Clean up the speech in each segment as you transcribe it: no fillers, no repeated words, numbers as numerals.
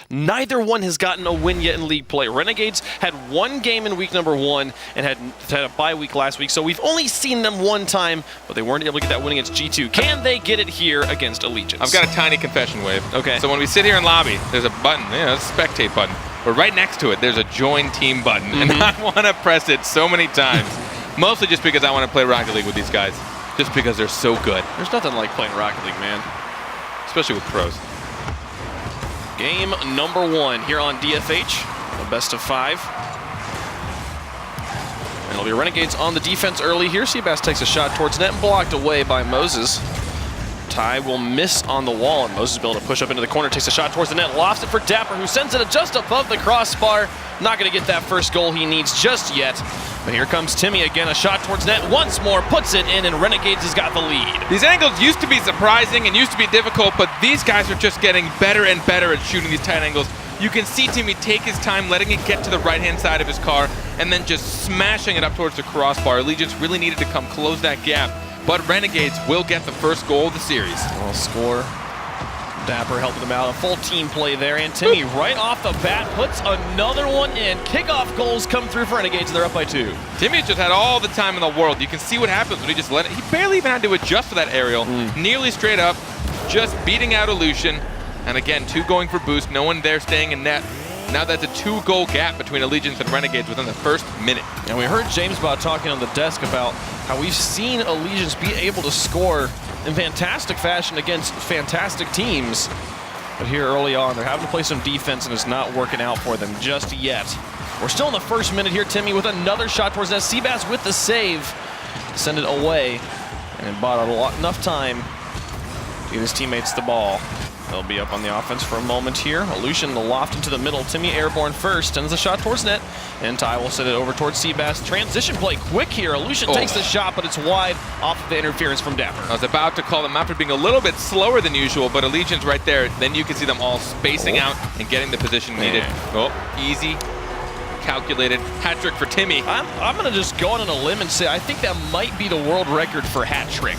Neither one has gotten a win yet in league play. Renegades had one game in week number 1 and had a bye week last week, so we've only seen them one time, but they weren't able to get that win against G2. Can they get it here against Allegiance? I've got a tiny confession, Wave. Okay. So when we sit here in lobby, there's a button, it's a spectate button, but right next to it, there's a join team button, and I want to press it so many times, mostly just because I want to play Rocket League with these guys, just because they're so good. There's nothing like playing Rocket League, man. Especially with pros. Game number 1 here on DFH, a best of 5. And it'll be Renegades on the defense early here. Seabass takes a shot towards net and blocked away by Moses. Ty will miss on the wall, and Moses will be able to push up into the corner, takes a shot towards the net, lofts it for Dapper, who sends it just above the crossbar. Not going to get that first goal he needs just yet. But here comes Timmy again, a shot towards net once more, puts it in, and Renegades has got the lead. These angles used to be surprising and used to be difficult, but these guys are just getting better and better at shooting these tight angles. You can see Timmy take his time, letting it get to the right-hand side of his car, and then just smashing it up towards the crossbar. Allegiance really needed to come close that gap, but Renegades will get the first goal of the series. Well, score. Dapper helping them out. A full team play there, and Timmy right off the bat puts another one in. Kickoff goals come through for Renegades, and they're up by 2. Timmy just had all the time in the world. You can see what happens when he just let it. He barely even had to adjust for that aerial. Nearly straight up, just beating out Illusion. And again, 2 going for boost. No one there staying in net. Now that's a 2-goal gap between Allegiance and Renegades within the first minute. And we heard James Bot talking on the desk about how we've seen Allegiance be able to score in fantastic fashion against fantastic teams. But here early on, they're having to play some defense, and it's not working out for them just yet. We're still in the first minute here. Timmy with another shot towards net. Seabass with the save to send it away. And bought enough time to get his teammates the ball. They'll be up on the offense for a moment here. Illusion the loft into the middle. Timmy airborne first, sends a shot towards net. And Ty will send it over towards Seabass. Transition play quick here. Illusion takes the shot, but it's wide off of the interference from Dapper. I was about to call them out for being a little bit slower than usual, but Allegiance right there, then you can see them all spacing out and getting the position needed. Easy, calculated hat trick for Timmy. I'm going to just go on a limb and say I think that might be the world record for hat trick.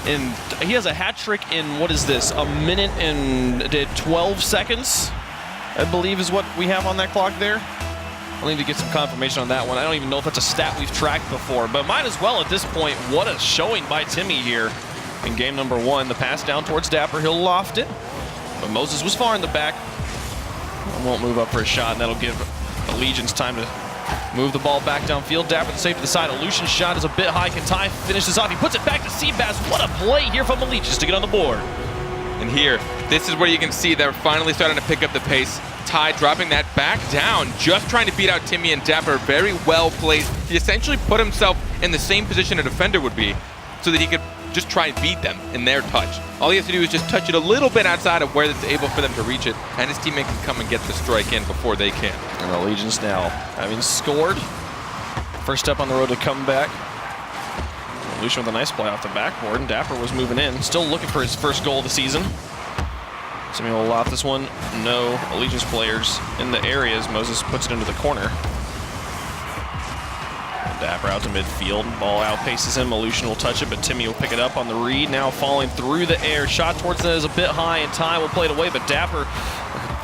And he has a hat trick in, what is this, a minute and 12 seconds, I believe is what we have on that clock there. I'll need to get some confirmation on that one. I don't even know if that's a stat we've tracked before, but might as well at this point. What a showing by Timmy here in game number 1. The pass down towards Dapper, he'll loft it, but Moses was far in the back. Won't move up for a shot, and that'll give Allegiance time to move the ball back downfield. Dapper safe to the side. Illusion's shot is a bit high. Can Ty finish this off? He puts it back to Seabass. What a play here from Allegiance to get on the board. And here, this is where you can see they're finally starting to pick up the pace. Ty dropping that back down, just trying to beat out Timmy and Dapper. Very well placed. He essentially put himself in the same position a defender would be so that he could just try and beat them in their touch. All he has to do is just touch it a little bit outside of where it's able for them to reach it, and his teammate can come and get the strike in before they can. And Allegiance now having scored. First step on the road to come back. Illusion with a nice play off the backboard, and Dapper was moving in. Still looking for his first goal of the season. Somebody will loft this one. No Allegiance players in the area as Moses puts it into the corner. Dapper out to midfield. Ball outpaces him. Illusion will touch it, but Timmy will pick it up on the read. Now falling through the air. Shot towards net is a bit high, and Ty will play it away, but Dapper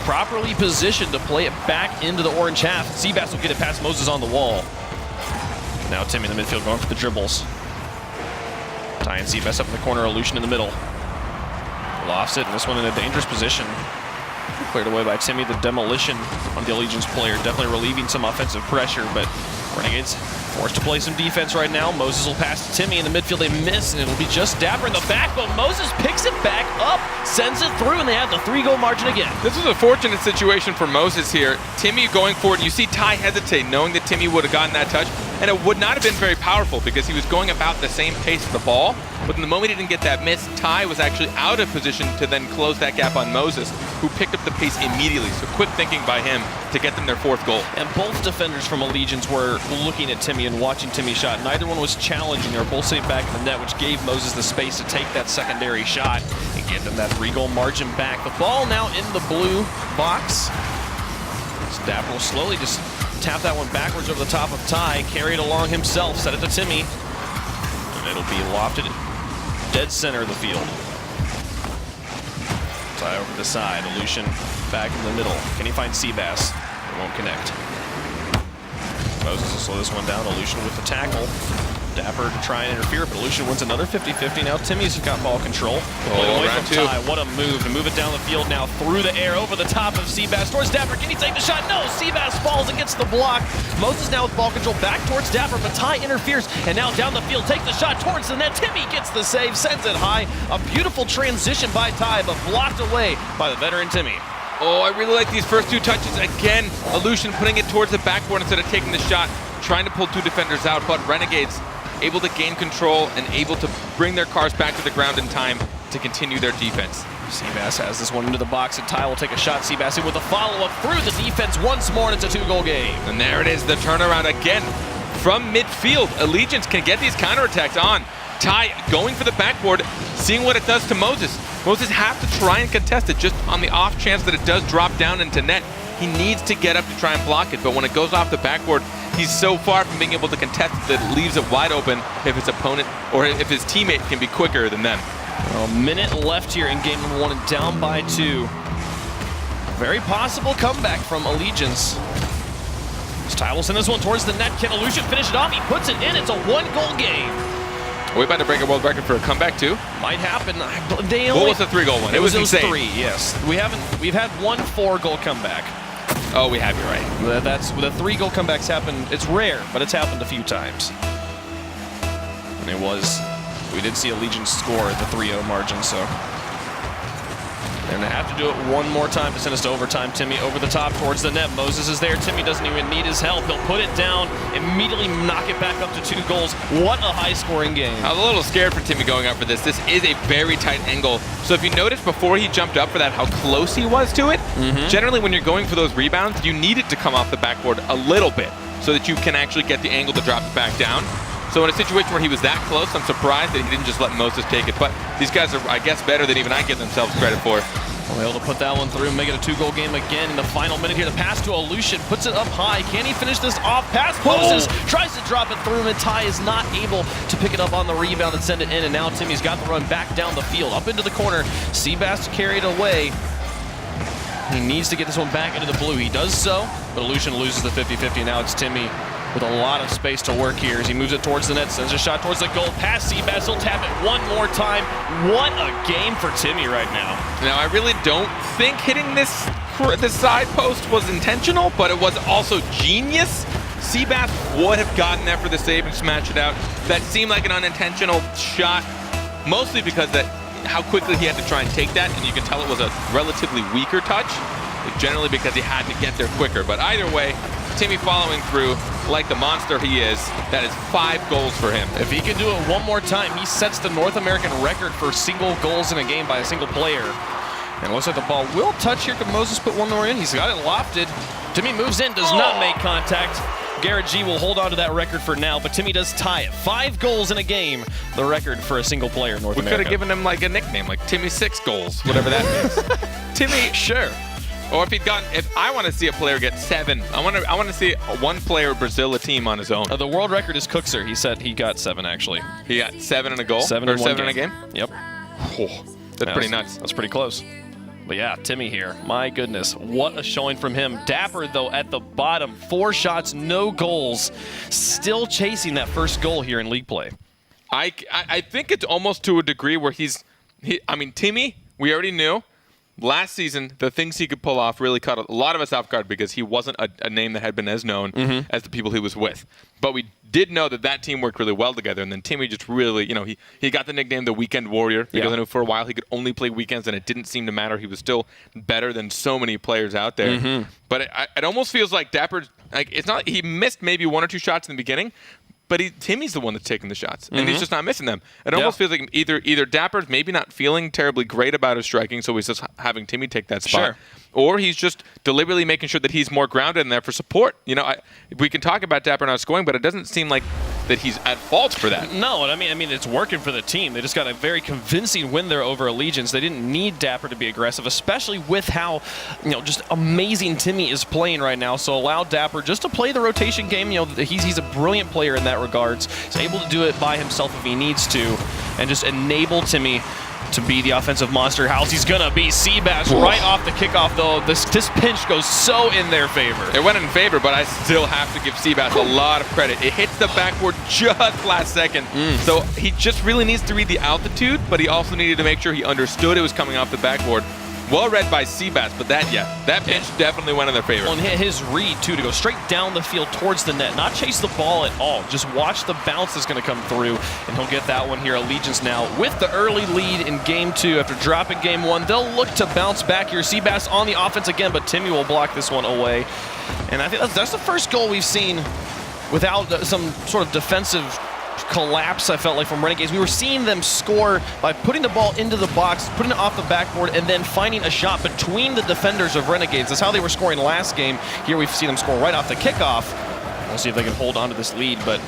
properly positioned to play it back into the orange half. Seabass will get it past Moses on the wall. Now Timmy in the midfield going for the dribbles. Ty and Seabass up in the corner. Illusion in the middle. Lofts it, and this one in a dangerous position. Cleared away by Timmy. The demolition on the Allegiance player, definitely relieving some offensive pressure, but Renegades forced to play some defense right now. Moses will pass to Timmy in the midfield. They miss, and it'll be just Dapper in the back, but Moses picks it back up, sends it through, and they have the 3-goal margin again. This was a fortunate situation for Moses here. Timmy going forward, you see Ty hesitate, knowing that Timmy would have gotten that touch, and it would not have been very powerful because he was going about the same pace of the ball, but in the moment he didn't get that miss, Ty was actually out of position to then close that gap on Moses, who picked up the pace immediately. So quick thinking by him to get them their 4th goal. And both defenders from Allegiance were looking at Timmy and watching Timmy shot. Neither one was challenging. They were both sitting back in the net, which gave Moses the space to take that secondary shot and get them that 3-goal margin back. The ball now in the blue box. Dapper will slowly just tap that one backwards over the top of Ty, carry it along himself, set it to Timmy, and it'll be lofted dead center of the field. Ty over the side. Illusion back in the middle. Can he find Seabass? It won't connect. Moses will slow this one down. Illusion with the tackle. Dapper to try and interfere, but Illusion wins another 50-50. Now Timmy's got ball control. Away from Ty. What a move to move it down the field now through the air over the top of Seabass towards Dapper. Can he take the shot? No! Seabass falls and gets the block. Moses now with ball control back towards Dapper, but Ty interferes and now down the field takes the shot towards the net. Timmy gets the save, sends it high. A beautiful transition by Ty, but blocked away by the veteran Timmy. Oh, I really like these first two touches. Again, Illusion putting it towards the backboard instead of taking the shot, trying to pull two defenders out, but Renegades able to gain control and able to bring their cars back to the ground in time to continue their defense. Seabass has this one into the box, and Ty will take a shot. Seabass in with a follow-up through the defense once more, and it's a 2-goal game. And there it is, the turnaround again. From midfield, Allegiance can get these counterattacks on. Ty going for the backboard, seeing what it does to Moses. Moses has to try and contest it just on the off chance that it does drop down into net. He needs to get up to try and block it, but when it goes off the backboard, he's so far from being able to contest it that it leaves it wide open if his opponent or if his teammate can be quicker than them. A minute left here in game number 1 and down by 2. Very possible comeback from Allegiance. Ty will send this one towards the net. Can Illusion finish it off? He puts it in. It's a 1-goal game. Are we about to break a world record for a comeback too? Might happen. What was the 3-goal one? It was insane. 3, yes. We've had 1 4-goal comeback. Oh, we have, you're right. That's the 3-goal comebacks happen. It's rare, but it's happened a few times. And we did see Allegiance score at the 3-0 margin, so they're gonna have to do it one more time to send us to overtime. Timmy over the top towards the net. Moses is there. Timmy doesn't even need his help. He'll put it down, immediately knock it back up to 2 goals. What a high-scoring game. I was a little scared for Timmy going up for this. This is a very tight angle. So if you notice before he jumped up for that, how close he was to it, generally when you're going for those rebounds, you need it to come off the backboard a little bit so that you can actually get the angle to drop it back down. So in a situation where he was that close, I'm surprised that he didn't just let Moses take it. But these guys are, I guess, better than even I give themselves credit for. Well, able to put that one through, make it a 2-goal game again in the final minute here. The pass to Illusion puts it up high. Can he finish this off? Pass Moses tries to drop it through, and Ty is not able to pick it up on the rebound and send it in. And now Timmy's got the run back down the field, up into the corner. Seabass to carry it away. He needs to get this one back into the blue. He does so, but Illusion loses the 50-50. Now it's Timmy with a lot of space to work here as he moves it towards the net, sends a shot towards the goal. Pass Seabass, he'll tap it one more time. What a game for Timmy right now. Now, I really don't think hitting this side post was intentional, but it was also genius. Seabass would have gotten there for the save and smashed it out. That seemed like an unintentional shot, mostly because how quickly he had to try and take that, and you can tell it was a relatively weaker touch, generally because he had to get there quicker. But either way, Timmy following through like the monster he is. That is 5 goals for him. If he can do it one more time, he sets the North American record for single goals in a game by a single player. And it looks like the ball will touch here. Can Moses put one more in? He's got it lofted. Timmy moves in, does not make contact. Garrett G will hold on to that record for now, but Timmy does tie it. 5 goals in a game, the record for a single player in North America. We could have given him like a nickname, like Timmy 6 goals, whatever that means. Timmy, sure. Or if I want to see a player get 7, I want to see one player Brazil a team on his own. The world record is Cookser. He said he got 7 actually. He got 7 in a goal? 7 in a game? Yep. Oh, that's pretty nuts. That's pretty close. But yeah, Timmy here. My goodness, what a showing from him. Dapper, though, at the bottom. 4 shots, no goals. Still chasing that first goal here in league play. I think it's almost to a degree where Timmy, we already knew. Last season, the things he could pull off really caught a lot of us off guard because he wasn't a name that had been as known as the people he was with. But we did know that team worked really well together, and then Timmy just really, he got the nickname the Weekend Warrior because I know for a while he could only play weekends, and it didn't seem to matter. He was still better than so many players out there. But it almost feels like Dapper, it's not he missed maybe 1 or 2 shots in the beginning, but Timmy's the one that's taking the shots, and he's just not missing them. It almost feels like either Dapper's maybe not feeling terribly great about his striking, so he's just having Timmy take that spot. Or he's just deliberately making sure that he's more grounded in there for support. We can talk about Dapper not scoring, but it doesn't seem like that he's at fault for that. No, I mean it's working for the team. They just got a very convincing win there over Allegiance. They didn't need Dapper to be aggressive, especially with how just amazing Timmy is playing right now. So allow Dapper just to play the rotation game. He's a brilliant player in that regards. He's able to do it by himself if he needs to, and just enable Timmy to be the offensive monster house. He's gonna be Seabass right off the kickoff, though. This pinch goes so in their favor. It went in favor, but I still have to give Seabass a lot of credit. It hits the backboard just last second. So he just really needs to read the altitude, but he also needed to make sure he understood it was coming off the backboard. Well read by Seabass, but that pinch definitely went in their favor. And his read, too, to go straight down the field towards the net, not chase the ball at all. Just watch the bounce that's going to come through, and he'll get that one here. Allegiance now with the early lead in Game 2 after dropping Game 1. They'll look to bounce back here. Seabass on the offense again, but Timmy will block this one away. And I think that's the first goal we've seen without some sort of defensive collapse, I felt like, from Renegades. We were seeing them score by putting the ball into the box, putting it off the backboard, and then finding a shot between the defenders of Renegades. That's how they were scoring last game. Here we've seen them score right off the kickoff. We'll see if they can hold on to this lead, but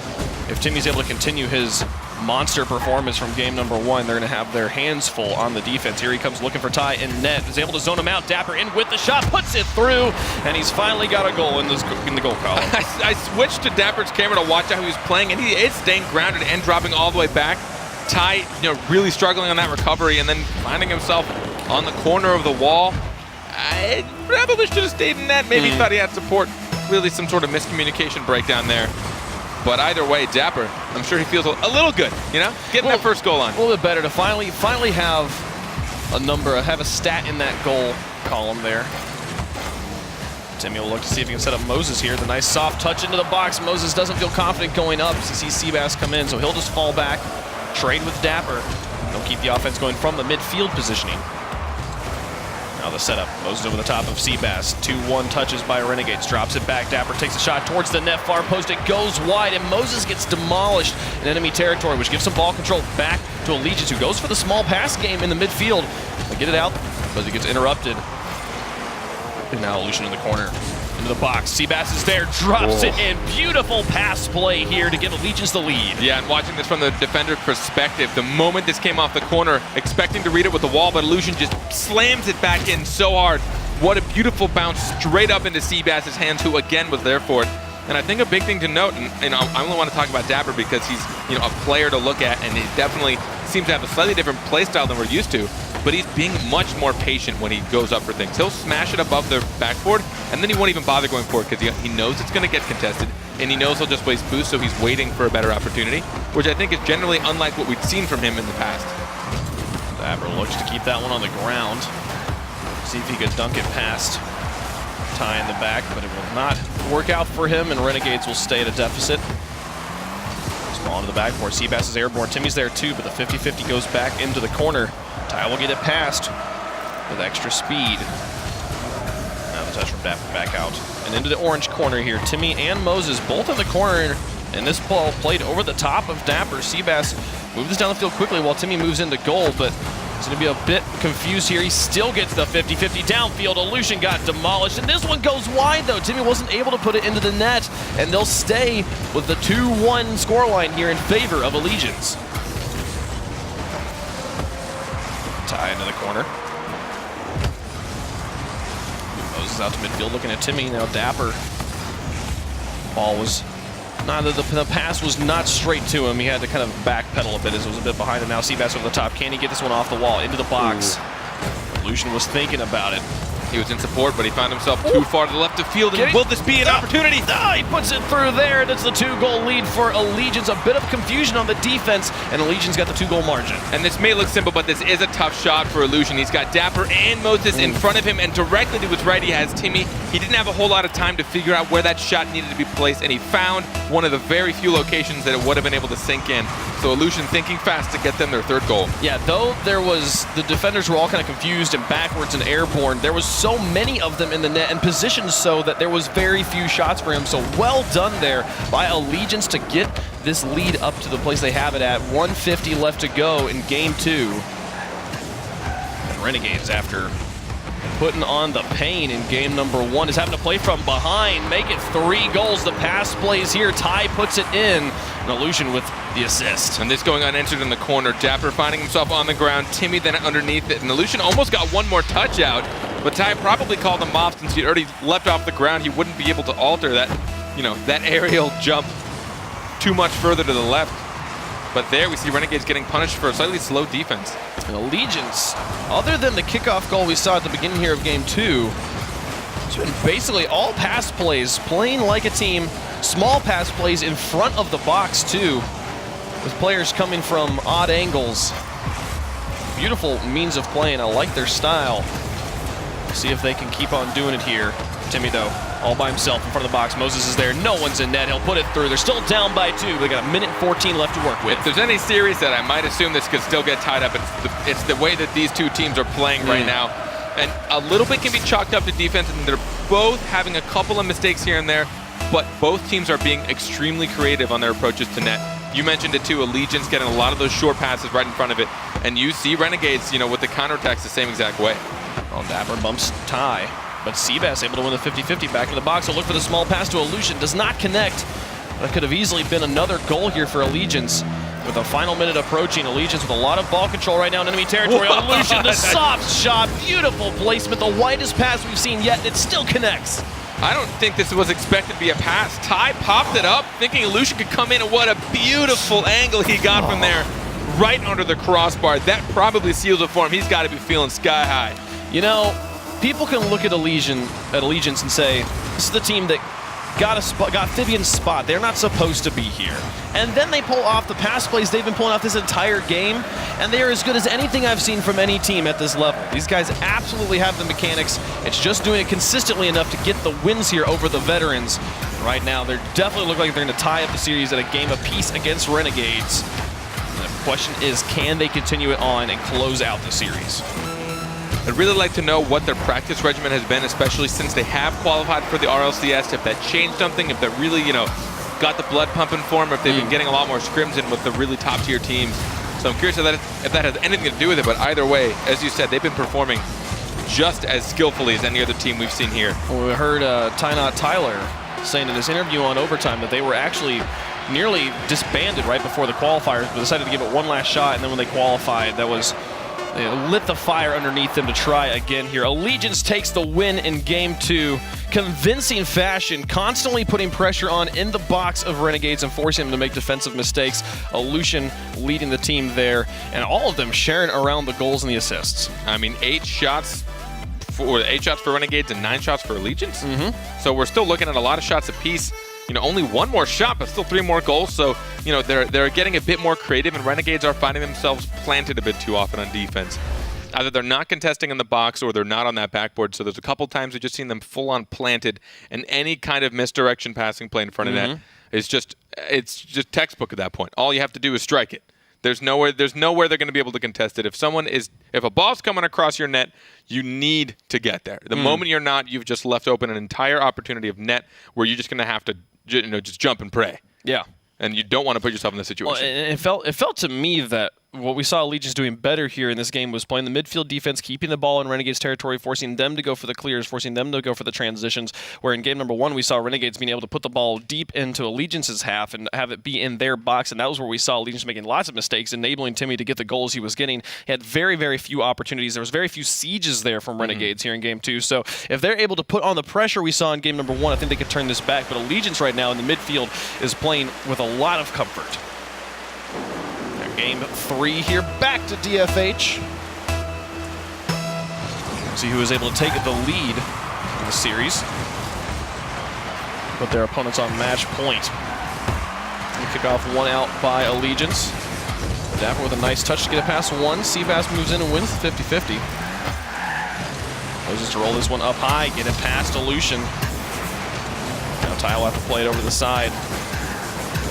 if Timmy's able to continue his monster performance from game number 1, they're going to have their hands full on the defense. Here he comes looking for Ty in net. Is able to zone him out. Dapper in with the shot, puts it through, and he's finally got a goal in the goal column. I switched to Dapper's camera to watch how he was playing, and he is staying grounded and dropping all the way back. Ty, really struggling on that recovery, and then finding himself on the corner of the wall. I probably should have stayed in net. Maybe thought he had support. Clearly some sort of miscommunication breakdown there. But either way, Dapper, I'm sure he feels a little good, getting that first goal on. A little bit better to finally have a stat in that goal column there. Timmy will look to see if he can set up Moses here. The nice soft touch into the box. Moses doesn't feel confident going up as he sees Seabass come in, so he'll just fall back, trade with Dapper. They'll keep the offense going from the midfield positioning. Now the setup, Moses over the top of Seabass. 2-1 touches by Renegades, drops it back. Dapper takes a shot towards the net, far post. It goes wide, and Moses gets demolished in enemy territory, which gives some ball control back to Allegiance, who goes for the small pass game in the midfield. They get it out, but he gets interrupted. And now Lucian in the corner, into the box. Seabass is there, drops it in. Beautiful pass play here to give Allegiance the lead. Yeah, and watching this from the defender perspective, the moment this came off the corner, expecting to read it with the wall, but Lucian just slams it back in so hard. What a beautiful bounce straight up into Seabass's hands, who again was there for it. And I think a big thing to note, and I only want to talk about Dapper because he's a player to look at, and he definitely seems to have a slightly different play style than we're used to, but he's being much more patient when he goes up for things. He'll smash it above the backboard, and then he won't even bother going for it because he knows it's going to get contested, and he knows he'll just waste boost, so he's waiting for a better opportunity, which I think is generally unlike what we've seen from him in the past. Dapper looks to keep that one on the ground. See if he can dunk it past Ty in the back, but it will not work out for him, and Renegades will stay at a deficit. Ball into the backboard. Seabass is airborne. Timmy's there too, but the 50-50 goes back into the corner. Ty will get it past with extra speed. Now the touch from Dapper back out. And into the orange corner here. Timmy and Moses both in the corner, and this ball played over the top of Dapper. Seabass moves this down the field quickly while Timmy moves into goal, but he's going to be a bit confused here. He still gets the 50-50 downfield. Illusion got demolished, and this one goes wide, though. Timmy wasn't able to put it into the net, and they'll stay with the 2-1 scoreline here in favor of Allegiance. Ty into the corner. Moses out to midfield looking at Timmy. Now Dapper. Ball was... The pass was not straight to him. He had to kind of backpedal a bit as it was a bit behind him. Now Seabass over the top. Can he get this one off the wall into the box? Lucian was thinking about it. He was in support, but he found himself too far to the left of field. And will this be an opportunity? He puts it through there. That's the 2-goal lead for Allegiance. A bit of confusion on the defense, and Allegiance got the 2-goal margin. And this may look simple, but this is a tough shot for Illusion. He's got Dapper and Moses in front of him, and directly to his right he has Timmy. He didn't have a whole lot of time to figure out where that shot needed to be placed, and he found one of the very few locations that it would have been able to sink in. So Illusion thinking fast to get them their 3rd goal. Yeah, though the defenders were all kind of confused and backwards and airborne, there was so many of them in the net and positioned so that there was very few shots for him. So well done there by Allegiance to get this lead up to the place they have it at. 150 left to go in game 2. And Renegades, after putting on the pain in game number 1, is having to play from behind, make it 3 goals. The pass plays here. Ty puts it in, and Illusion with the assist. And this going unanswered in the corner. Dapper finding himself on the ground. Timmy then underneath it, and Illusion almost got one more touch out, but Ty probably called him off since he'd already leapt off the ground. He wouldn't be able to alter that, that aerial jump too much further to the left. But there we see Renegades getting punished for a slightly slow defense. And Allegiance, other than the kickoff goal we saw at the beginning here of game 2, it's been basically all pass plays, playing like a team, small pass plays in front of the box too, with players coming from odd angles. Beautiful means of playing. I like their style. See if they can keep on doing it here. Timmy, though, all by himself in front of the box. Moses is there. No one's in net. He'll put it through. They're still down by 2. They got a minute 14 left to work with. If there's any series that I might assume this could still get tied up, it's the way that these two teams are playing right now. And a little bit can be chalked up to defense, and they're both having a couple of mistakes here and there, but both teams are being extremely creative on their approaches to net. You mentioned it too, Allegiance getting a lot of those short passes right in front of it, and you see Renegades, with the counterattacks the same exact way. Well, Dapper bumps Ty, but Seabass able to win the 50-50 back to the box. He'll look for the small pass to Illusion, does not connect. That could have easily been another goal here for Allegiance. With a final minute approaching, Allegiance with a lot of ball control right now in enemy territory. Illusion, the soft shot, beautiful placement, the widest pass we've seen yet, and it still connects. I don't think this was expected to be a pass. Ty popped it up, thinking Illusion could come in, and what a beautiful angle he got from there, right under the crossbar. That probably seals it for him. He's got to be feeling sky high. People can look at Allegiance and say, this is the team that got Fibian's spot. They're not supposed to be here. And then they pull off the pass plays they've been pulling off this entire game, and they are as good as anything I've seen from any team at this level. These guys absolutely have the mechanics. It's just doing it consistently enough to get the wins here over the veterans. Right now, they definitely look like they're going to tie up the series at a game apiece against Renegades. And the question is, can they continue it on and close out the series? I'd really like to know what their practice regimen has been, especially since they have qualified for the RLCS, if that changed something, if that really, got the blood pumping for them, if they've been getting a lot more scrims in with the really top-tier teams. So I'm curious if that has anything to do with it, but either way, as you said, they've been performing just as skillfully as any other team we've seen here. Well, we heard Tyler saying in his interview on Overtime that they were actually nearly disbanded right before the qualifiers, but decided to give it one last shot, and then when they qualified, that was lit the fire underneath them to try again here. Allegiance takes the win in game 2. Convincing fashion, constantly putting pressure on in the box of Renegades and forcing them to make defensive mistakes. Illusion leading the team there, and all of them sharing around the goals and the assists. I mean, 8 shots for Renegades and 9 shots for Allegiance. So we're still looking at a lot of shots apiece. Only 1 more shot, but still 3 more goals. So, they're getting a bit more creative, and Renegades are finding themselves planted a bit too often on defense. Either they're not contesting in the box or they're not on that backboard. So there's a couple times we've just seen them full-on planted, and any kind of misdirection passing play in front of net is just textbook at that point. All you have to do is strike it. There's nowhere they're going to be able to contest it. If a ball's coming across your net, you need to get there. The moment you're not, you've just left open an entire opportunity of net where you're just going to have to just jump and pray. Yeah. And you don't want to put yourself in this situation. Well, it felt to me that what we saw Allegiance doing better here in this game was playing the midfield defense, keeping the ball in Renegades territory, forcing them to go for the clears, forcing them to go for the transitions, where in game number 1 we saw Renegades being able to put the ball deep into Allegiance's half and have it be in their box, and that was where we saw Allegiance making lots of mistakes, enabling Timmy to get the goals he was getting. He had very, very few opportunities. There was very few sieges there from Renegades here in game 2, so if they're able to put on the pressure we saw in game number 1, I think they could turn this back, but Allegiance right now in the midfield is playing with a lot of comfort. Game 3 here, back to DFH. See who was able to take the lead in the series. Put their opponents on match point. And kick off 1 out by Allegiance. Dapper with a nice touch to get it past 1. Seabass moves in and wins 50-50. Moses to roll this one up high, get it past Illusion. Now Ty will have to play it over to the side.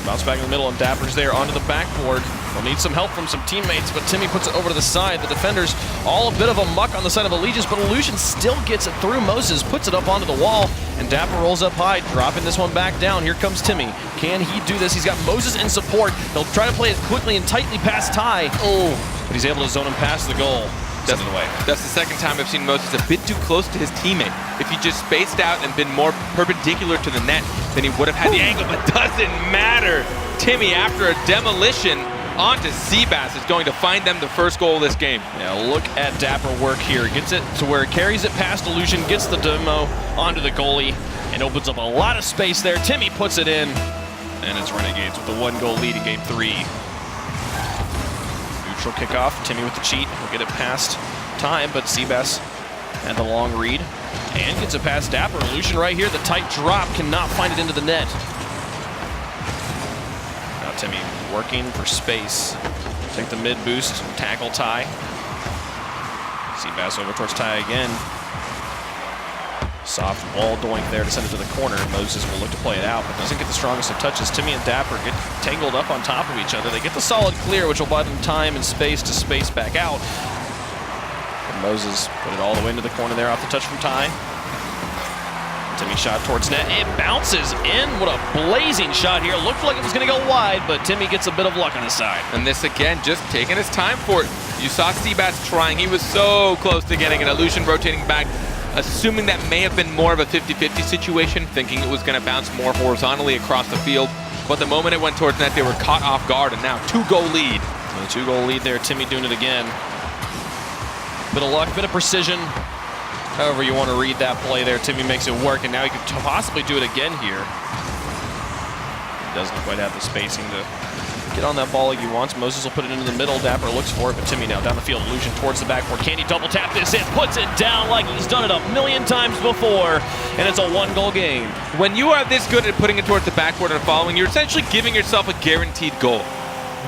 Bounce back in the middle, and Dapper's there onto the backboard. They'll need some help from some teammates, but Timmy puts it over to the side. The defenders all a bit of a muck on the side of Allegiance, but Illusion still gets it through Moses, puts it up onto the wall, and Dapper rolls up high, dropping this one back down. Here comes Timmy. Can he do this? He's got Moses in support. He'll try to play it quickly and tightly past Ty. But he's able to zone him past the goal. That's the second time I've seen Moses a bit too close to his teammate. If he just spaced out and been more perpendicular to the net, then he would have had the angle, but doesn't matter. Timmy, after a demolition onto Seabass, is going to find them the first goal of this game. Yeah, look at Dapper work here. Gets it to where it carries it past Illusion, gets the demo onto the goalie, and opens up a lot of space there. Timmy puts it in, and it's Renegades with the 1-goal lead in game 3. Neutral kickoff. Timmy with the cheat. He'll get it past time, but Seabass had the long read and gets it past Dapper. Illusion right here. The tight drop cannot find it into the net. Now Timmy working for space. Take the mid boost. Tackle Ty. Seabass over towards Ty again. Soft wall doink there to send it to the corner. Moses will look to play it out, but doesn't get the strongest of touches. Timmy and Dapper get tangled up on top of each other. They get the solid clear, which will buy them time and space to space back out. And Moses put it all the way into the corner there off the touch from Ty. Timmy shot towards net. It bounces in. What a blazing shot here. Looked like it was going to go wide, but Timmy gets a bit of luck on his side. And this again, just taking his time for it. You saw Seabass trying. He was so close to getting an Illusion rotating back, assuming that may have been more of a 50-50 situation, thinking it was going to bounce more horizontally across the field. But the moment it went towards net, they were caught off guard, and now 2-goal lead. And a 2-goal lead there. Timmy doing it again. Bit of luck, bit of precision. However you want to read that play there, Timmy makes it work, and now he could possibly do it again here. He doesn't quite have the spacing to get on that ball like he wants. Moses will put it into the middle. Dapper looks for it, but Timmy now down the field. Illusion towards the backboard. Can he double tap this in? Puts it down like he's done it a million times before, and it's a 1-goal game. When you are this good at putting it towards the backboard and following, you're essentially giving yourself a guaranteed goal.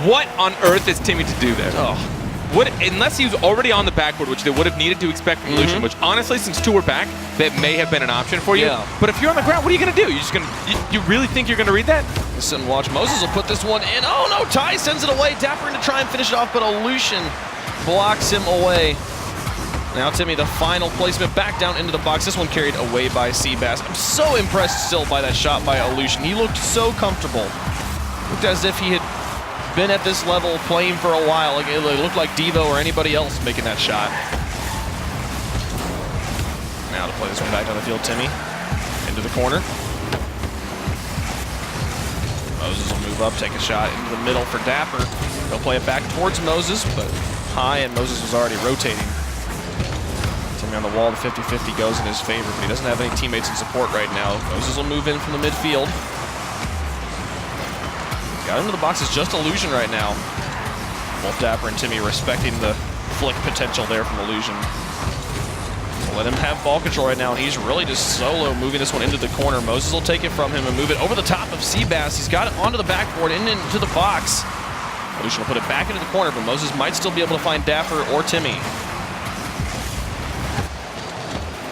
What on earth is Timmy to do there? Oh. Unless he was already on the backboard, which they would have needed to expect from Illusion, which honestly, since 2 were back, that may have been an option for you. Yeah. But if you're on the ground, what are you going to do? You really think you're going to read that? Listen, watch. Moses will put this one in. Oh no, Ty sends it away. Dapper in to try and finish it off, but Illusion blocks him away. Now Timmy, the final placement back down into the box. This one carried away by Seabass. I'm so impressed still by that shot by Illusion. He looked so comfortable. Looked as if he had been at this level playing for a while. Like, it looked like Devo or anybody else making that shot. Now to play this one back down the field, Timmy. Into the corner. Moses will move up, take a shot into the middle for Dapper. They'll play it back towards Moses, but high, and Moses was already rotating. Timmy on the wall, the 50-50 goes in his favor, but he doesn't have any teammates in support right now. Moses will move in from the midfield. Got into the box is just Illusion right now. Both Dapper and Timmy respecting the flick potential there from Illusion. So let him have ball control right now, and he's really just solo moving this one into the corner. Moses will take it from him and move it over the top of Seabass. He's got it onto the backboard and into the box. Illusion will put it back into the corner, but Moses might still be able to find Dapper or Timmy.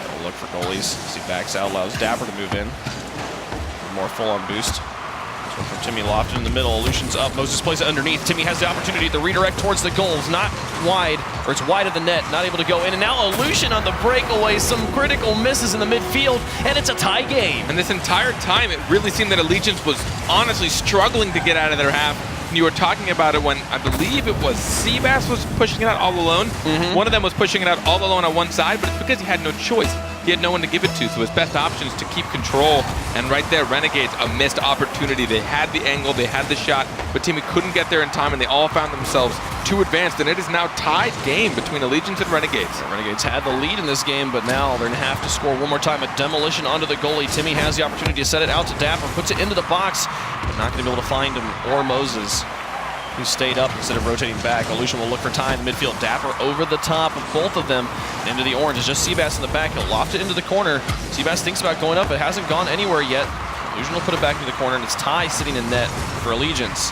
They'll look for goalies as he backs out, allows Dapper to move in. More full-on boost. From Timmy lofted in the middle. Illusion's up. Moses plays it underneath. Timmy has the opportunity to redirect towards the goals. Not wide, or it's wide of the net. Not able to go in. And now Illusion on the breakaway. Some critical misses in the midfield, and it's a tie game. And this entire time, it really seemed that Allegiance was honestly struggling to get out of their half. And you were talking about it when I believe it was Seabass was pushing it out all alone. One of them was pushing it out all alone on one side, but it's because he had no choice. He had no one to give it to, so his best option is to keep control. And right there, Renegades, a missed opportunity. They had the angle, they had the shot, but Timmy couldn't get there in time, and they all found themselves too advanced. And it is now tied game between Allegiance and Renegades. The Renegades had the lead in this game, but now they're going to have to score one more time. A demolition onto the goalie. Timmy has the opportunity to set it out to Dapper, puts it into the box, but not going to be able to find him or Moses, who stayed up instead of rotating back. Illusion will look for time in the midfield. Dapper over the top of both of them into the orange. It's just Seabass in the back. He'll loft it into the corner. Seabass thinks about going up. It hasn't gone anywhere yet. Illusion will put it back into the corner, and it's Ty sitting in net for Allegiance.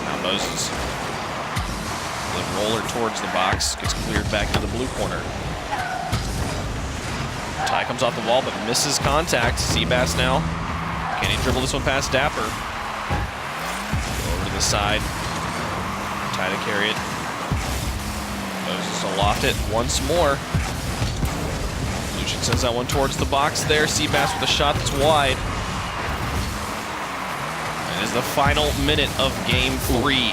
Now Moses. The roller towards the box. Gets cleared back to the blue corner. Ty comes off the wall, but misses contact. Seabass now. Can he dribble this one past Dapper? The side, Ty to carry it. Moses will loft it once more. Illusion sends that one towards the box there. Seabass with a shot that's wide. And is the final minute of game 3.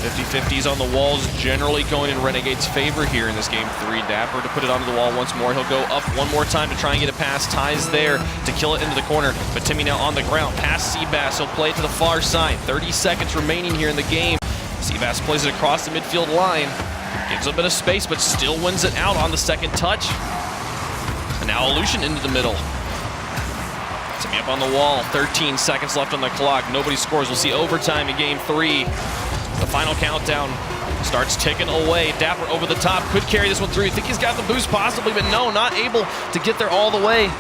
50-50s on the walls, generally going in Renegade's favor here in this game 3. Dapper to put it onto the wall once more. He'll go up one more time to try and get it past. Ty's there to kill it into the corner, but Timmy now on the ground. Past Seabass, he'll play it to the far side. 30 seconds remaining here in the game. Seabass plays it across the midfield line. Gives a bit of space, but still wins it out on the second touch. And now Illusion into the middle. Timmy up on the wall. 13 seconds left on the clock. Nobody scores. We'll see overtime in game 3. The final countdown starts ticking away. Dapper over the top, could carry this one through. You think he's got the boost possibly, but no, not able to get there all the way.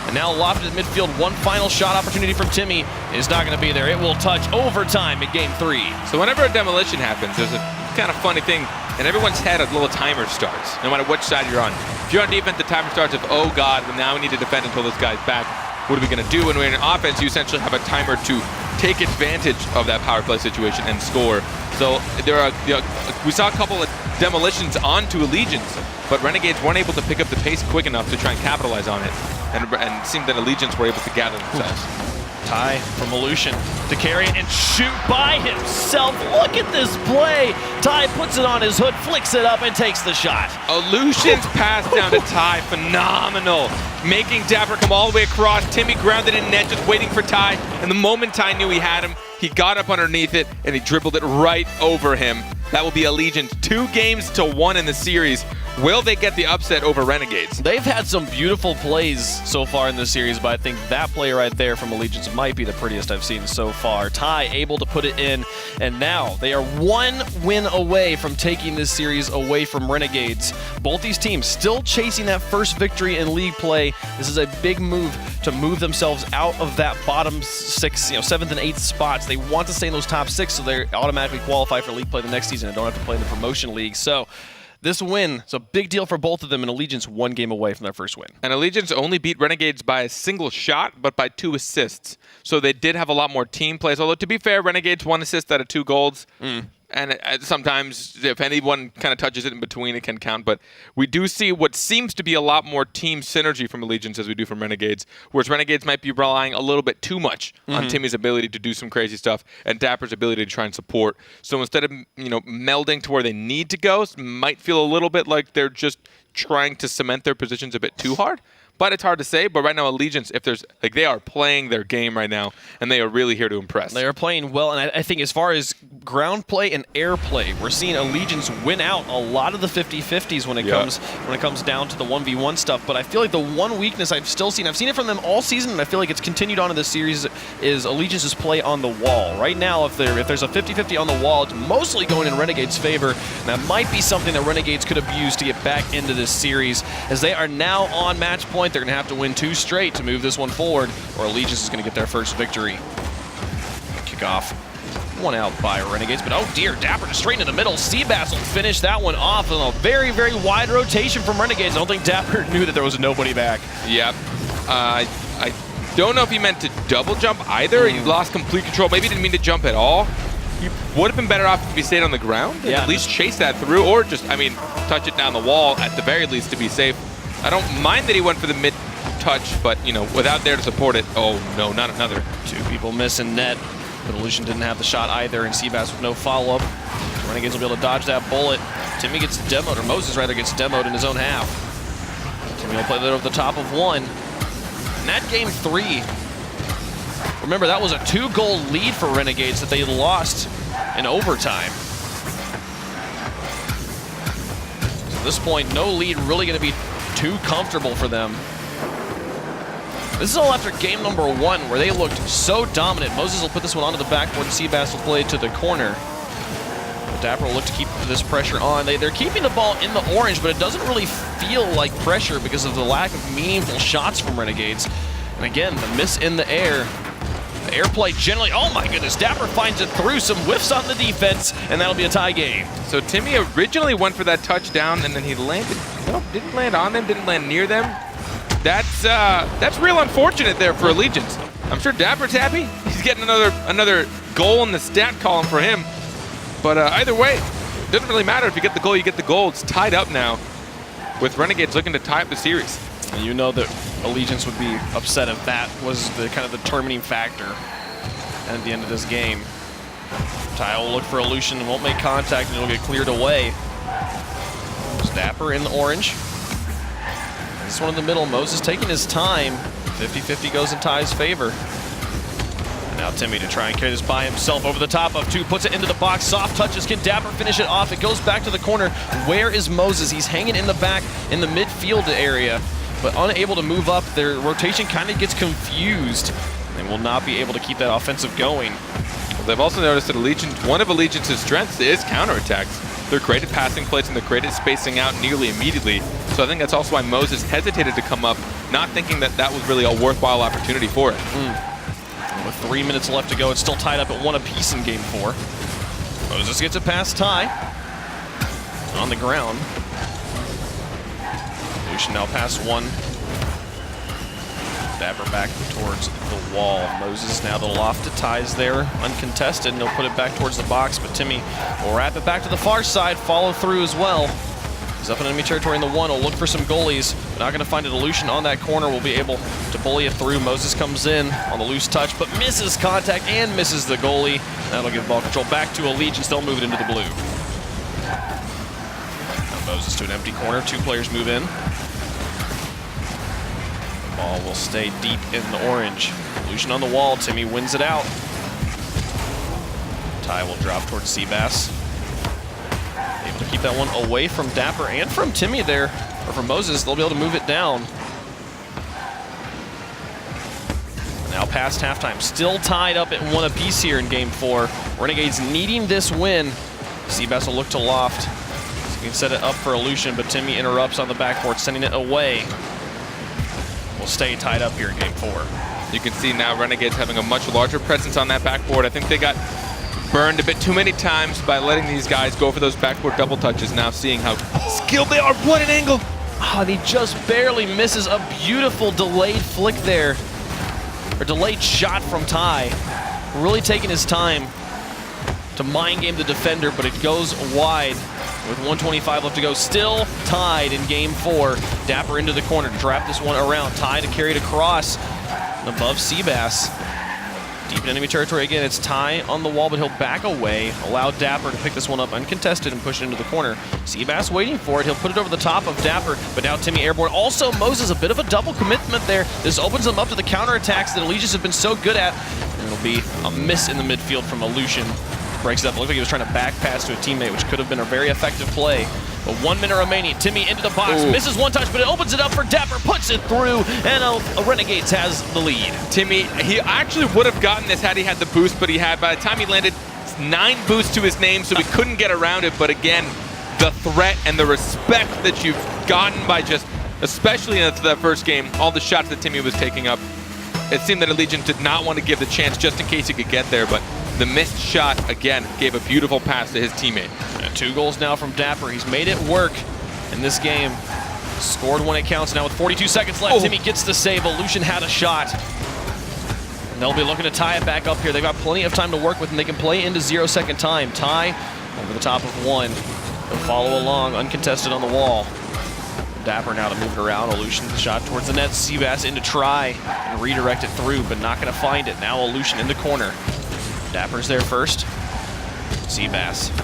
And now lofted at midfield, one final shot opportunity from Timmy is not going to be there. It will touch overtime in game 3. So whenever a demolition happens, there's a kind of funny thing. In everyone's head, a little timer starts, no matter which side you're on. If you're on defense, the timer starts of, oh God, well, now we need to defend until this guy's back. What are we going to do? When we're in offense, you essentially have a timer to take advantage of that power play situation and score. So there are, we saw a couple of demolitions onto Allegiance, but Renegades weren't able to pick up the pace quick enough to try and capitalize on it. And it seemed that Allegiance were able to gather themselves. Ty from Aleutian to carry it and shoot by himself. Look at this play. Ty puts it on his hood, flicks it up, and takes the shot. Aleutian's pass down to Ty, phenomenal. Making Dapper come all the way across. Timmy grounded in net, just waiting for Ty. And the moment Ty knew he had him, he got up underneath it, and he dribbled it right over him. That will be Allegiance 2-1 in the series. Will they get the upset over Renegades? They've had some beautiful plays so far in this series, but I think that play right there from Allegiance might be the prettiest I've seen so far. Ty able to put it in, and now they are 1 win away from taking this series away from Renegades. Both these teams still chasing that first victory in league play. This is a big move to move themselves out of that bottom 6, 7th and 8th spots. They want to stay in those top 6 so they automatically qualify for league play the next season and don't have to play in the promotion league. So this win is a big deal for both of them, and Allegiance 1 game away from their first win. And Allegiance only beat Renegades by a single shot, but by 2 assists. So they did have a lot more team plays. Although, to be fair, Renegades 1 assist out of 2 goals. And sometimes, if anyone kind of touches it in between, it can count. But we do see what seems to be a lot more team synergy from Allegiance as we do from Renegades, whereas Renegades might be relying a little bit too much on Timmy's ability to do some crazy stuff and Dapper's ability to try and support. So instead of melding to where they need to go, it might feel a little bit like they're just trying to cement their positions a bit too hard. But it's hard to say. But right now, Allegiance, they are playing their game right now, and they are really here to impress. They are playing well, and I think as far as ground play and air play, we're seeing Allegiance win out a lot of the 50-50s when it comes down to the 1v1 stuff. But I feel like the one weakness I've seen it from them all season, and I feel like it's continued on in this series, is Allegiance's play on the wall. Right now, if there's a 50-50 on the wall, it's mostly going in Renegades' favor, and that might be something that Renegades could abuse to get back into this series, as they are now on match point. They're going to have to win 2 straight to move this one forward, or Allegiance is going to get their first victory. Kickoff. One out by Renegades, but oh dear, Dapper just straight into the middle. Seabass will finish that one off on a very, very wide rotation from Renegades. I don't think Dapper knew that there was nobody back. Yep. I don't know if he meant to double jump either. He lost complete control. Maybe he didn't mean to jump at all. He would have been better off if he stayed on the ground and at least chase that through, or just, touch it down the wall at the very least to be safe. I don't mind that he went for the mid-touch, but, without there to support it, oh, no, not another. 2 people missing net, but Aleutian didn't have the shot either, and Seabass with no follow-up. Renegades will be able to dodge that bullet. Timmy gets demoed, or Moses rather gets demoed in his own half. Timmy will play that over the top of 1. And that game 3, remember, that was a 2-goal lead for Renegades that they lost in overtime. So at this point, no lead really going to be too comfortable for them. This is all after game number 1, where they looked so dominant. Moses will put this one onto the backboard, and Seabass will play it to the corner. But Dapper will look to keep this pressure on. They're keeping the ball in the orange, but it doesn't really feel like pressure because of the lack of meaningful shots from Renegades. And again, the miss in the air. The air play generally, oh my goodness, Dapper finds it through, some whiffs on the defense, and that'll be a tie game. So Timmy originally went for that touchdown, and then he landed, didn't land on them, didn't land near them. That's real unfortunate there for Allegiance. I'm sure Dapper's happy. He's getting another goal in the stat column for him. But either way, it doesn't really matter if you get the goal, you get the goal. It's tied up now with Renegades looking to tie up the series. And you know that Allegiance would be upset if that was the kind of the determining factor at the end of this game. Ty will look for Aleutian, won't make contact, and it'll get cleared away. Dapper in the orange. This one in the middle. Moses taking his time. 50-50 goes in Ty's favor. And now Timmy to try and carry this by himself over the top of 2. Puts it into the box. Soft touches. Can Dapper finish it off? It goes back to the corner. Where is Moses? He's hanging in the back in the midfield area, but unable to move up. Their rotation kind of gets confused. They will not be able to keep that offensive going. Well, they've also noticed that one of Allegiance's strengths is counterattacks. They're great at passing plays and they're great at spacing out nearly immediately. So I think that's also why Moses hesitated to come up, not thinking that that was really a worthwhile opportunity for it. With 3 minutes left to go, it's still tied up at 1 apiece in game 4. Moses gets it past Ty. On the ground. Lucian now past 1. Dapper back towards the wall. Moses now the loft to Ty's there, uncontested, and he'll put it back towards the box, but Timmy will wrap it back to the far side, follow through as well. He's up in enemy territory in the 1, will look for some goalies, but not going to find a Lucian on that corner, will be able to bully it through. Moses comes in on the loose touch, but misses contact and misses the goalie. That'll give ball control back to Allegiance, they'll move it into the blue. Now Moses to an empty corner, 2 players move in. Ball will stay deep in the orange. Lucian on the wall, Timmy wins it out. Ty will drop towards Seabass. Able to keep that one away from Dapper and from Timmy there, or from Moses. They'll be able to move it down. Now past halftime, still tied up at 1 apiece here in game 4. Renegades needing this win. Seabass will look to loft. He can set it up for Lucian, but Timmy interrupts on the backboard, sending it away. Will stay tied up here in game 4. You can see now Renegades having a much larger presence on that backboard. I think they got burned a bit too many times by letting these guys go for those backboard double touches. Now seeing how skilled they are. What an angle! Oh, he just barely misses a beautiful delayed flick there. Or delayed shot from Ty. Really taking his time to mind game the defender, but it goes wide. With 1:25 left to go, still tied in game 4. Dapper into the corner to trap this one around. Ty to carry it across and above Seabass. Deep in enemy territory again, it's Ty on the wall, but he'll back away, allow Dapper to pick this one up uncontested and push it into the corner. Seabass waiting for it, he'll put it over the top of Dapper, but now Timmy airborne. Also, Moses, a bit of a double commitment there. This opens them up to the counterattacks that Allegiance have been so good at. And it'll be a miss in the midfield from Lucian. Breaks it up. It looked like he was trying to back pass to a teammate, which could have been a very effective play. But 1 minute remaining. Timmy into the box. Ooh. Misses one touch, but it opens it up for Dapper. Puts it through, and Renegades has the lead. Timmy, he actually would have gotten this had he had the boost, but by the time he landed, 9 boosts to his name, so he couldn't get around it. But again, the threat and the respect that you've gotten by just, especially into that first game, all the shots that Timmy was taking up, it seemed that Allegiance did not want to give the chance just in case he could get there, but the missed shot, again, gave a beautiful pass to his teammate. And 2 goals now from Dapper. He's made it work in this game. Scored when it counts now with 42 seconds left. Timmy gets the save. Lucian had a shot. And they'll be looking to tie it back up here. They've got plenty of time to work with, and they can play into 0-second time. Ty over the top of 1. They'll follow along, uncontested on the wall. Dapper now to move it around. Lucian shot towards the net. Seabass in to try and redirect it through, but not going to find it. Now Lucian in the corner. Dapper's there first. Seabass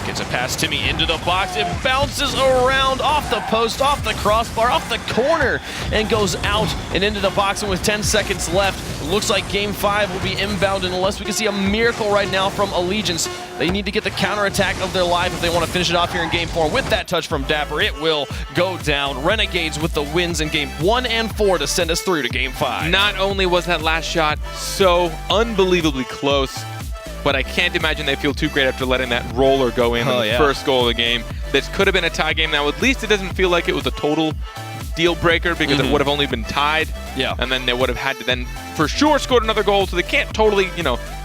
gets it past Timmy into the box. It bounces around off the post, off the crossbar, off the corner, and goes out and into the box. And with 10 seconds left, it looks like game 5 will be inbound unless we can see a miracle right now from Allegiance. They need to get the counterattack of their life if they want to finish it off here in game 4. With that touch from Dapper, it will go down. Renegades with the wins in game 1 and 4 to send us through to game 5. Not only was that last shot so unbelievably close, but I can't imagine they feel too great after letting that roller go in on the first goal of the game. This could have been a tie game. Now, at least it doesn't feel like it was a total deal breaker because it would have only been tied. Yeah. And then they would have had to then for sure scored another goal, so they can't totally,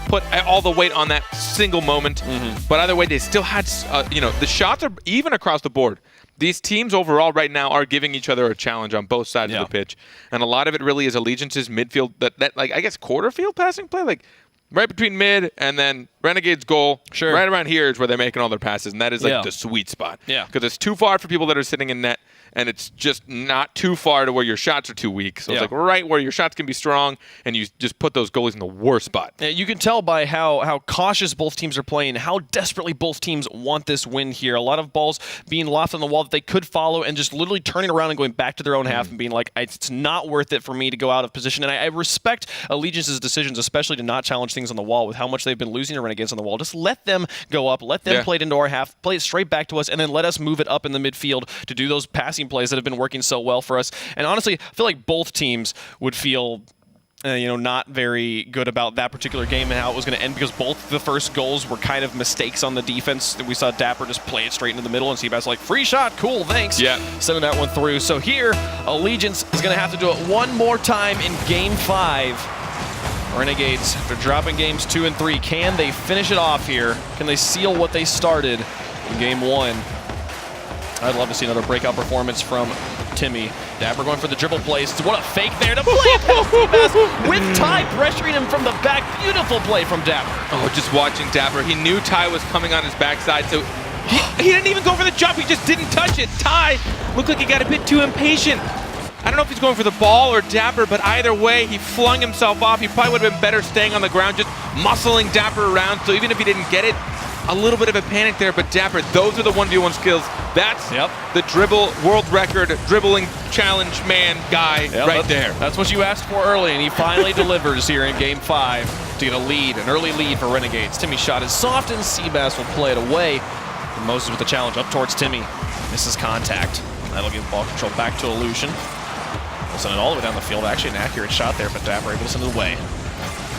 put all the weight on that single moment. But either way, they still had, the shots are even across the board. These teams overall right now are giving each other a challenge on both sides of the pitch. And a lot of it really is Allegiance's midfield, that like, I guess, quarter field passing play, like, right between mid and then Renegade's goal. Sure. Right around here is where they're making all their passes, and that is like the sweet spot. Yeah. Because it's too far for people that are sitting in net, and it's just not too far to where your shots are too weak. So it's like right where your shots can be strong, and you just put those goalies in the worst spot. Yeah, you can tell by how cautious both teams are playing, how desperately both teams want this win here. A lot of balls being lost on the wall that they could follow and just literally turning around and going back to their own half and being like, it's not worth it for me to go out of position. And I respect Allegiance's decisions, especially to not challenge things on the wall with how much they've been losing to Renegades on the wall. Just let them go up, let them play it into our half, play it straight back to us, and then let us move it up in the midfield to do those passing plays that have been working so well for us. And honestly, I feel like both teams would feel not very good about that particular game and how it was going to end, because both the first goals were kind of mistakes on the defense. We saw Dapper just play it straight into the middle, and Seabass like, free shot, cool, thanks. Yeah. Sending that one through. So here, Allegiance is going to have to do it one more time in Game 5. Renegades, after dropping games 2 and 3, can they finish it off here? Can they seal what they started in Game 1? I'd love to see another breakout performance from Timmy. Dapper going for the dribble plays. What a fake there to play it past Seabass with Ty pressuring him from the back. Beautiful play from Dapper. Oh, just watching Dapper. He knew Ty was coming on his backside, so he didn't even go for the jump. He just didn't touch it. Ty looked like he got a bit too impatient. I don't know if he's going for the ball or Dapper, but either way, he flung himself off. He probably would have been better staying on the ground, just muscling Dapper around. So even if he didn't get it, a little bit of a panic there, but Dapper, those are the 1v1 skills. That's the dribble world record dribbling challenge man guy right there. That's what you asked for early, and he finally delivers here in Game 5 to get a lead, an early lead for Renegades. Timmy's shot is soft, and Seabass will play it away. And Moses with the challenge up towards Timmy. Misses contact. That'll give ball control back to Illusion. We'll send it all the way down the field. Actually, an accurate shot there, but Dapper able to send it away.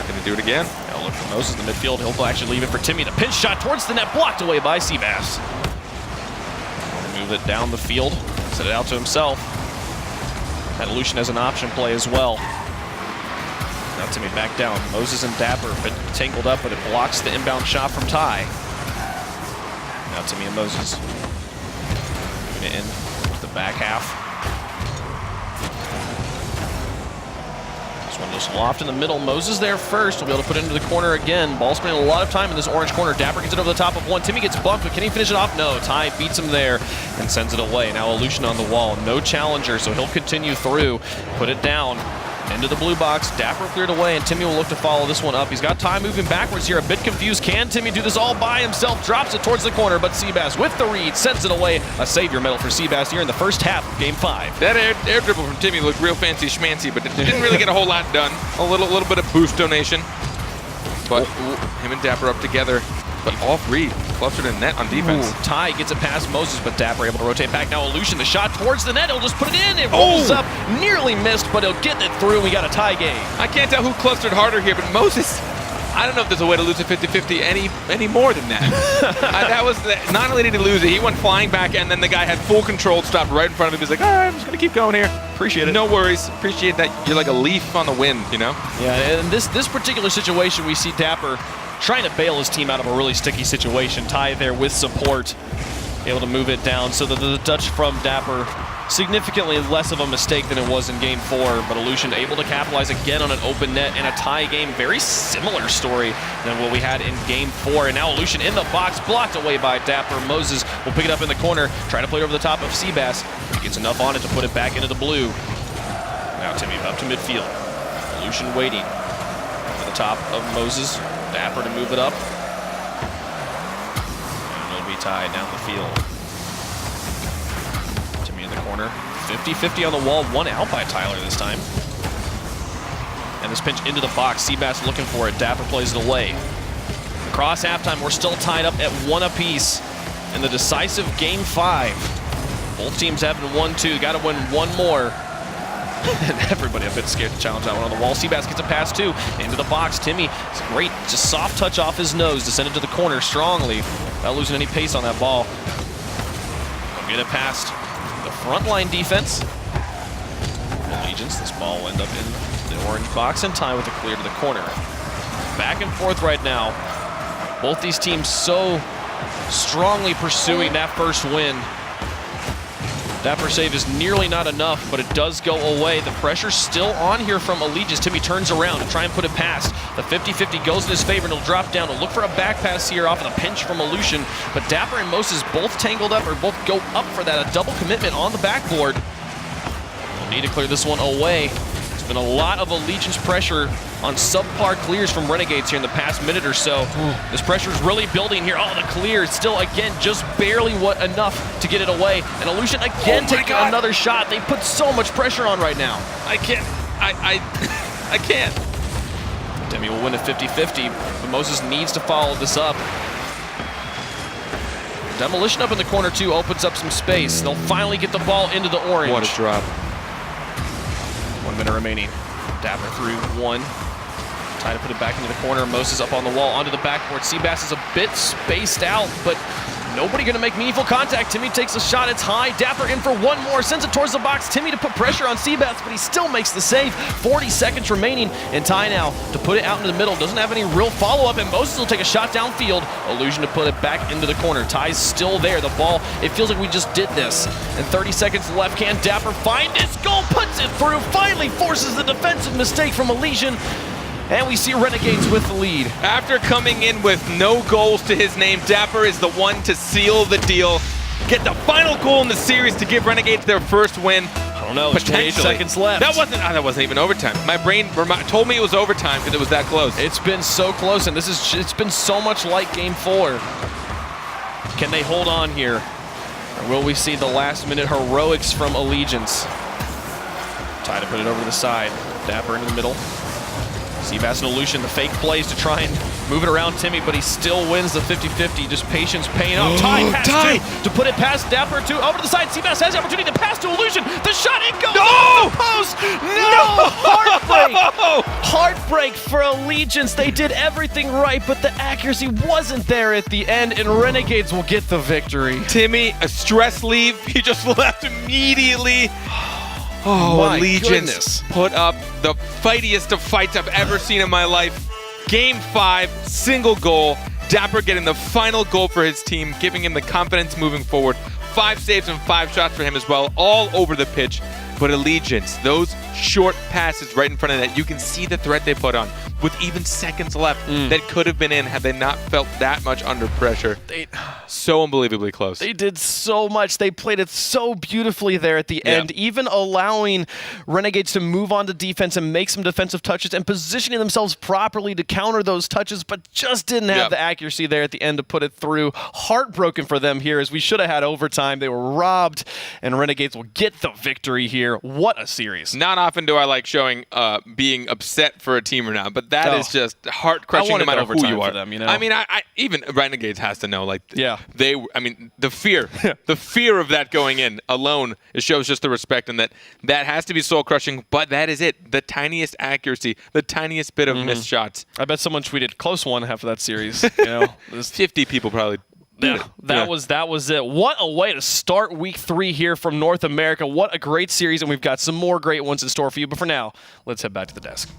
Gonna do it again. Now look for Moses in the midfield. He'll actually leave it for Timmy. The pinch shot towards the net, blocked away by Seabass. Move it down the field, set it out to himself. And Illusion has an option play as well. Now Timmy back down. Moses and Dapper have been tangled up, but it blocks the inbound shot from Ty. Now Timmy and Moses. Moving it in to the back half. One just loft in the middle. Moses there first. Will be able to put it into the corner again. Ball spending a lot of time in this orange corner. Dapper gets it over the top of one. Timmy gets bumped, but can he finish it off? No. Ty beats him there and sends it away. Now Illusion on the wall. No challenger, so he'll continue through. Put it down into the blue box. Dapper cleared away, and Timmy will look to follow this one up. He's got Ty moving backwards here. A bit confused. Can Timmy do this all by himself? Drops it towards the corner, but Seabass with the read sends it away. A savior medal for Seabass here in the first half of Game 5. That air dribble from Timmy looked real fancy schmancy, but it didn't really get a whole lot done. A little bit of boost donation. But him and Dapper up together. But all three clustered in net on defense. Ty gets it past Moses, but Dapper able to rotate back. Now Illusion, the shot towards the net. He'll just put it in. It rolls up, nearly missed, but he'll get it through. We got a tie game. I can't tell who clustered harder here, but Moses, I don't know if there's a way to lose a 50-50 any more than that. That was not only did he lose it, he went flying back, and then the guy had full control, stopped right in front of him. He's like, all right, I'm just gonna keep going here. Appreciate it. No worries. Appreciate that. You're like a leaf on the wind, you know? Yeah, and this particular situation, we see Dapper trying to bail his team out of a really sticky situation. Ty there with support, able to move it down. So the touch from Dapper, significantly less of a mistake than it was in Game 4, but Illusion able to capitalize again on an open net and a tie game. Very similar story than what we had in Game 4. And now Illusion in the box, blocked away by Dapper. Moses will pick it up in the corner, try to play it over the top of Seabass. He gets enough on it to put it back into the blue. Now Timmy up to midfield. Illusion waiting at the top of Moses. Dapper to move it up. And it'll be tied down the field. Timmy in the corner. 50-50 on the wall. One out by Tyler this time. And this pinch into the box. Seabass looking for it. Dapper plays it away. Across halftime, we're still tied up at 1 apiece in the decisive Game 5. Both teams having 1-2. Got to win one more. And everybody a bit scared to challenge that one on the wall. Seabass gets a pass too into the box. Timmy, it's great, just soft touch off his nose to send it to the corner strongly, without losing any pace on that ball. They'll get it past the front line defense. Allegiance, this ball will end up in the orange box in time with a clear to the corner. Back and forth right now. Both these teams so strongly pursuing that first win. Dapper save is nearly not enough, but it does go away. The pressure's still on here from Allegiance. Timmy turns around to try and put it past. The 50-50 goes in his favor, and he'll drop down. He'll look for a back pass here off of the pinch from Illusion, but Dapper and Moses both tangled up, or both go up for that. A double commitment on the backboard. They'll need to clear this one away. There's been a lot of Allegiance pressure on subpar clears from Renegades here in the past minute or so. This pressure is really building here. Oh, the clear is still, again, just barely enough to get it away. And Illusion again taking another shot. They put so much pressure on right now. I can't. I can't. Timmy will win a 50-50, but Moses needs to follow this up. Demolition up in the corner, too, opens up some space. They'll finally get the ball into the orange. What a drop. 1 minute remaining. Dapper through one. Try to put it back into the corner. Moses up on the wall, onto the backboard. Seabass is a bit spaced out, but nobody going to make meaningful contact. Timmy takes a shot. It's high. Dapper in for one more. Sends it towards the box. Timmy to put pressure on Seabass, but he still makes the save. 40 seconds remaining. And Ty now to put it out into the middle. Doesn't have any real follow-up, and Moses will take a shot downfield. Illusion to put it back into the corner. Ty's still there. The ball, it feels like we just did this. And 30 seconds left. Can Dapper find his goal? Puts it through. Finally forces the defensive mistake from Elysian. And we see Renegades with the lead. After coming in with no goals to his name, Dapper is the one to seal the deal, get the final goal in the series to give Renegades their first win. I don't know, 28 seconds left. That wasn't even overtime. My brain told me it was overtime because it was that close. It's been so close, and it's been so much like Game 4. Can they hold on here? Or will we see the last-minute heroics from Allegiance? Ty to put it over to the side. Dapper into the middle. Seabass and Illusion, the fake plays to try and move it around Timmy, but he still wins the 50-50. Just patience paying off. Ty has to put it past Dapper over to the side. Seabass has the opportunity to pass to Illusion. The shot, it goes off the post. No! Heartbreak! Heartbreak for Allegiance. They did everything right, but the accuracy wasn't there at the end, and Renegades will get the victory. Timmy, a stress leave. He just left immediately. Oh, my Allegiance goodness. Put up the fightiest of fights I've ever seen in my life. Game 5, single goal. Dapper getting the final goal for his team, giving him the confidence moving forward. 5 saves and 5 shots for him as well, all over the pitch. But Allegiance, those short passes right in front of that, you can see the threat they put on. With even seconds left, that could have been in had they not felt that much under pressure. So unbelievably close. They did so much. They played it so beautifully there at the end, even allowing Renegades to move on to defense and make some defensive touches and positioning themselves properly to counter those touches, but just didn't have the accuracy there at the end to put it through. Heartbroken for them here, as we should have had overtime. They were robbed, and Renegades will get the victory here. What a series. Not often do I like showing being upset for a team or not, but that is just heart-crushing no matter who you are. Them, you know? I mean, I even Renegades has to know, like, I mean, the fear of that going in alone, it shows just the respect, and that has to be soul-crushing, but that is it. The tiniest accuracy, the tiniest bit of missed shots. I bet someone tweeted close one half of that series. You know, 50 people probably. That was it. What a way to start week 3 here from North America. What a great series, and we've got some more great ones in store for you. But for now, let's head back to the desk.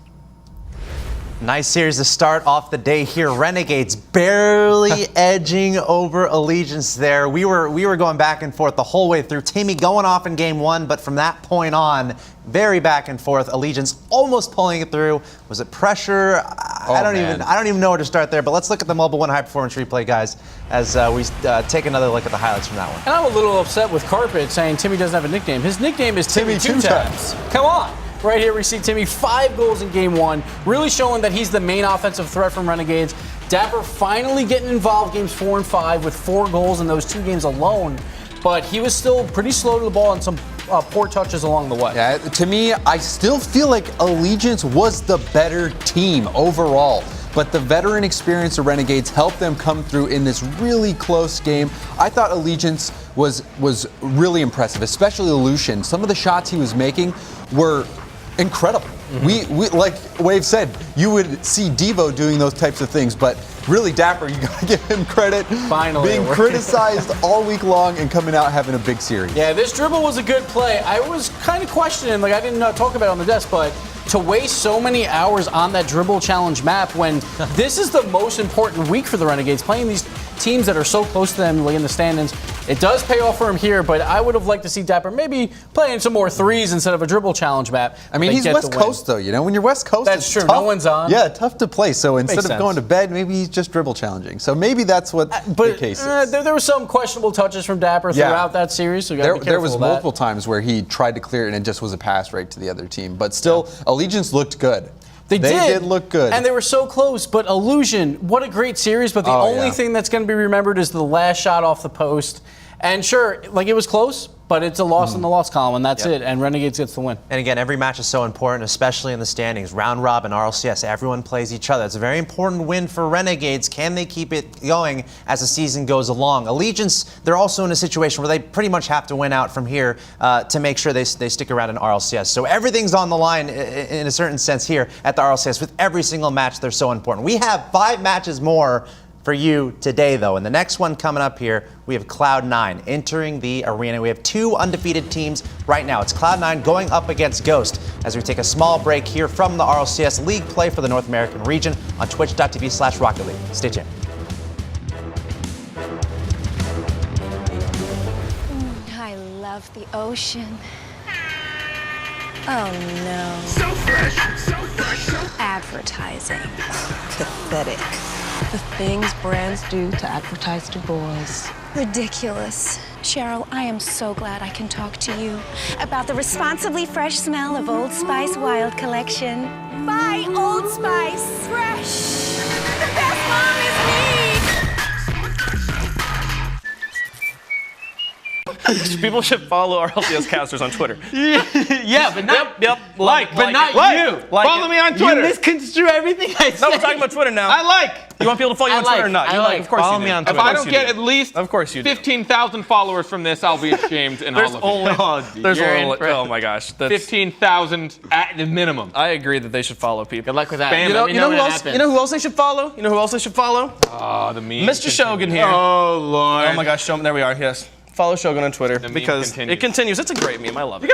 Nice series to start off the day here. Renegades barely edging over Allegiance there. We were going back and forth the whole way through. Timmy going off in game 1, but from that point on, very back and forth. Allegiance almost pulling it through. Was it pressure? I don't even know where to start there, but let's look at the Mobile One High Performance replay, guys, as we take another look at the highlights from that one. And I'm a little upset with Carpet saying Timmy doesn't have a nickname. His nickname is Timmy Two Times. Come on. Right here we see Timmy 5 goals in game 1, really showing that he's the main offensive threat from Renegades. Dapper finally getting involved games 4 and 5 with 4 goals in those 2 games alone, but he was still pretty slow to the ball and some poor touches along the way. Yeah, to me, I still feel like Allegiance was the better team overall, but the veteran experience of Renegades helped them come through in this really close game. I thought Allegiance was really impressive, especially Lucian. Some of the shots he was making were incredible. We like Wave said, you would see Devo doing those types of things, but really Dapper, you gotta give him credit. Finally, being criticized all week long and coming out having a big series. Yeah, this dribble was a good play. I was kind of questioning, like I didn't talk about it on the desk, but to waste so many hours on that dribble challenge map when this is the most important week for the Renegades, playing these teams that are so close to them, like in the standings. It does pay off for him here, but I would have liked to see Dapper maybe playing some more threes instead of a dribble challenge map. I mean, he's West Coast, though. You know, when you're West Coast, that's true. Tough. No one's on. Yeah, tough to play. So instead of going to bed, maybe he's just dribble challenging. So maybe that's what the case is. There were some questionable touches from Dapper throughout that series. So there was multiple times where he tried to clear it and it just was a pass right to the other team. But still, Allegiance looked good. They did look good. And they were so close. But Illusion, what a great series. But the only thing that's going to be remembered is the last shot off the post. And sure, like it was close, but it's a loss in the loss column, and that's it. And Renegades gets the win. And again, every match is so important, especially in the standings. Round robin, RLCS, everyone plays each other. It's a very important win for Renegades. Can they keep it going as the season goes along? Allegiance, they're also in a situation where they pretty much have to win out from here to make sure they stick around in RLCS. So everything's on the line in a certain sense here at the RLCS. With every single match, they're so important. We have 5 matches more for you today, though. And the next one coming up here, we have Cloud9 entering the arena. We have 2 undefeated teams right now. It's Cloud9 going up against Ghost as we take a small break here from the RLCS League play for the North American region on twitch.tv/Rocket League. Stay tuned. I love the ocean. Oh no. So fresh, so fresh, so Advertising. Pathetic. The things brands do to advertise to boys. Ridiculous. Cheryl, I am so glad I can talk to you about the responsibly fresh smell of Old Spice Wild Collection. Buy Old Spice Fresh. The best mom is me. People should follow RLCS casters on Twitter. Yeah, but not Yep. but not you. Follow me on Twitter. You misconstrue everything I say. No, we're talking about Twitter now. I like. You want people to follow you on Twitter or not? You like, of course Follow you me do. on Of If I course don't you get do. at least Of course you do. 15,000 followers from this, I'll be ashamed in There's all of only, you. there's You're only, in for- oh my gosh. That's, 15,000 at the minimum. I agree that they should follow people. Good luck with that. Spam You know, it. you know who when it else? happens. You know who else they should follow? You know who else they should follow? Oh, the meme. Mr. Shogun here. Oh, Lord. Oh my gosh, Shogun. There we are. Yes. Follow Shogun on Twitter meme because continues. it continues. It's a great meme. I love it.